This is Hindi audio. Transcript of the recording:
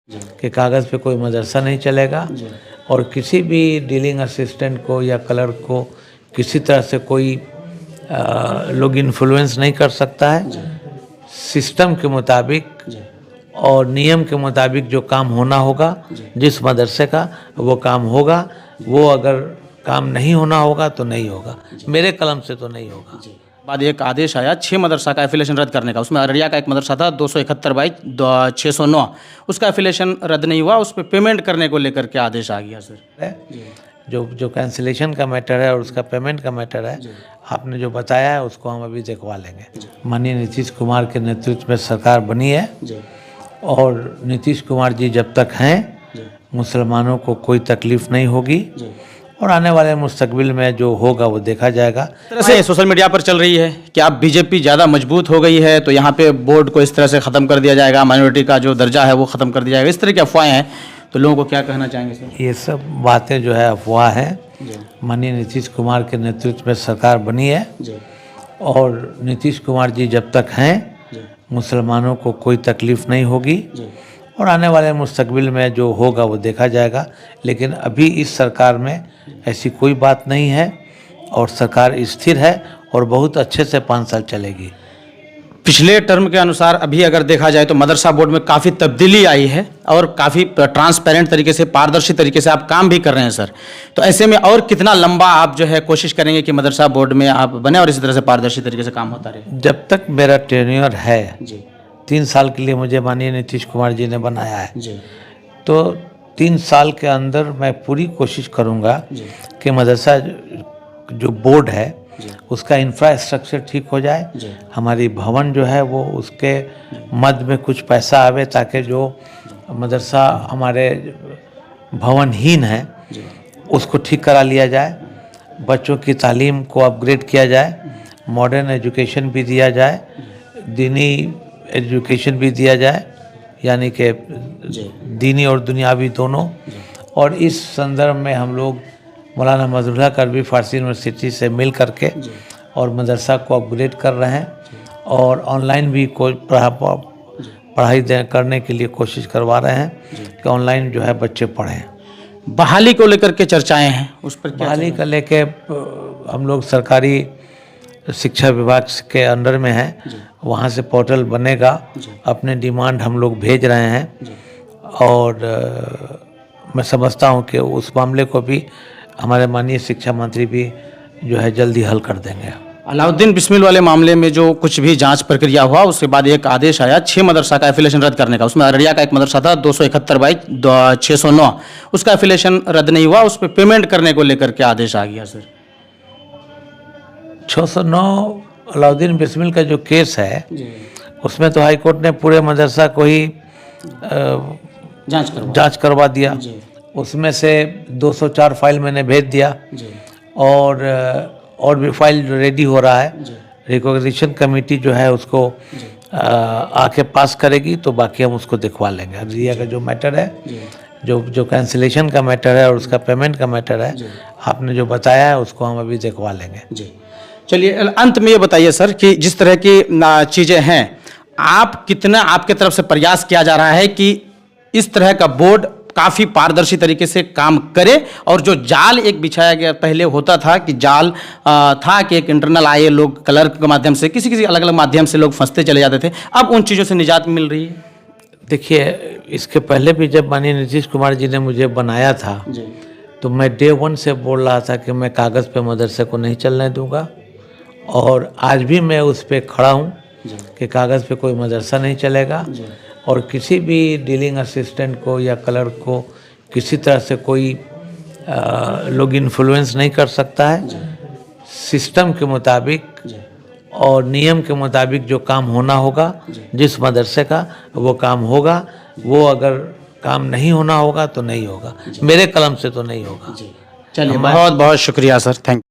कि कागज़ पे कोई मदरसा नहीं चलेगा और किसी भी डीलिंग असिस्टेंट को या क्लर्क को किसी तरह से कोई लोग इन्फ्लुएंस नहीं कर सकता है। सिस्टम के मुताबिक और नियम के मुताबिक जो काम होना होगा जिस मदरसे का वो काम होगा। वो अगर काम नहीं होना होगा तो नहीं होगा, मेरे कलम से तो नहीं होगा। बाद एक आदेश आया 6 मदरसा का एफिलेशन रद्द करने का। उसमें अररिया का एक मदरसा था 271/609, उसका एफिलेशन रद्द नहीं हुआ, उस पर पेमेंट करने को लेकर के आदेश आ गया सर। जो कैंसिलेशन का मैटर है और उसका पेमेंट का मैटर है, आपने जो बताया है उसको हम अभी दिखवा लेंगे। माननीय नीतीश कुमार के नेतृत्व में सरकार बनी है और नीतीश कुमार जी जब तक हैं मुसलमानों को कोई तकलीफ नहीं होगी और आने वाले मुस्तकबिल में जो होगा वो देखा जाएगा। इस तरह से सोशल मीडिया पर चल रही है कि अब बीजेपी ज़्यादा मजबूत हो गई है तो यहाँ पे बोर्ड को इस तरह से ख़त्म कर दिया जाएगा, माइनॉरिटी का जो दर्जा है वो ख़त्म कर दिया जाएगा, इस तरह की अफवाहें हैं, तो लोगों को क्या कहना चाहेंगे सर? ये सब बातें जो है अफवाह है। माननीय नीतीश कुमार के नेतृत्व में सरकार बनी है और नीतीश कुमार जी जब तक हैं मुसलमानों को कोई तकलीफ नहीं होगी और आने वाले मुस्तकबिल में जो होगा वो देखा जाएगा। लेकिन अभी इस सरकार में ऐसी कोई बात नहीं है और सरकार स्थिर है और बहुत अच्छे से 5 साल चलेगी। पिछले टर्म के अनुसार अभी अगर देखा जाए तो मदरसा बोर्ड में काफ़ी तब्दीली आई है और काफ़ी ट्रांसपेरेंट तरीके से, पारदर्शी तरीके से आप काम भी कर रहे हैं सर। तो ऐसे में और कितना लंबा आप जो है कोशिश करेंगे कि मदरसा बोर्ड में आप बने और इसी तरह से पारदर्शी तरीके से काम होता रहे? जब तक मेरा टेन्योर है 3 साल के लिए मुझे माननीय नीतीश कुमार जी ने बनाया है तो 3 साल के अंदर मैं पूरी कोशिश करूंगा कि मदरसा जो बोर्ड है उसका इंफ्रास्ट्रक्चर ठीक हो जाए, हमारी भवन जो है वो उसके मध्य में कुछ पैसा आवे ताकि जो मदरसा हमारे भवनहीन है उसको ठीक करा लिया जाए, बच्चों की तालीम को अपग्रेड किया जाए, मॉडर्न एजुकेशन भी दिया जाए, दीनी एजुकेशन भी दिया जाए, यानी कि दीनी और दुनियावी दोनों। और इस संदर्भ में हम लोग मौलाना मजरूल्लाह करवी फारसी यूनिवर्सिटी से मिल करके और मदरसा को अपग्रेड कर रहे हैं और ऑनलाइन भी कोई पढ़ाई करने के लिए कोशिश करवा रहे हैं कि ऑनलाइन जो है बच्चे पढ़ें। बहाली को लेकर के चर्चाएं हैं, उस पर बहाली का लेके हम लोग सरकारी शिक्षा विभाग के अंडर में है, वहाँ से पोर्टल बनेगा, अपने डिमांड हम लोग भेज रहे हैं और मैं समझता हूँ कि उस मामले को भी हमारे माननीय शिक्षा मंत्री भी जो है जल्दी हल कर देंगे। अलाउद्दीन बिस्मिल वाले मामले में जो कुछ भी जांच प्रक्रिया हुआ उसके बाद एक आदेश आया 6 मदरसा का एफिलेशन रद्द करने का। उसमें अररिया का एक मदरसा था 271/609, उसका एफिलेशन रद्द नहीं हुआ, उस पर पेमेंट करने को लेकर के आदेश आ गया सर। 609 अलाउद्दीन बिस्मिल का जो केस है उसमें तो हाई कोर्ट ने पूरे मदरसा को ही जांच करवा दिया। उसमें से 204 फाइल मैंने भेज दिया और भी फाइल रेडी हो रहा है। रिकॉग्निशन कमेटी जो है उसको आके पास करेगी तो बाकी हम उसको दिखवा लेंगे। अररिया का जो मैटर है, जो कैंसिलेशन का मैटर है और उसका पेमेंट का मैटर है, आपने जो बताया है उसको हम अभी दिखवा लेंगे। चलिए अंत में ये बताइए सर कि जिस तरह की चीज़ें हैं, आप कितना आपके तरफ से प्रयास किया जा रहा है कि इस तरह का बोर्ड काफ़ी पारदर्शी तरीके से काम करे और जो जाल एक बिछाया गया पहले होता था कि जाल था कि एक इंटरनल आए लोग क्लर्क के माध्यम से किसी अलग अलग माध्यम से लोग फंसते चले जाते थे, अब उन चीज़ों से निजात मिल रही है? देखिए, इसके पहले भी जब माननीय नीतीश कुमार जी ने मुझे बनाया था तो मैं डे 1 से बोल रहा था कि मैं कागज़ पे मदरसे को नहीं चलने दूंगा और आज भी मैं उस पर खड़ा हूँ कि कागज़ पे कोई मदरसा नहीं चलेगा और किसी भी डीलिंग असिस्टेंट को या क्लर्क को किसी तरह से कोई लोग इन्फ्लुएंस नहीं कर सकता है। सिस्टम के मुताबिक और नियम के मुताबिक जो काम होना होगा जिस मदरसे का वो काम होगा। वो अगर काम नहीं होना होगा तो नहीं होगा, मेरे कलम से तो नहीं होगा। चलिए, बहुत बहुत शुक्रिया सर, थैंक यू।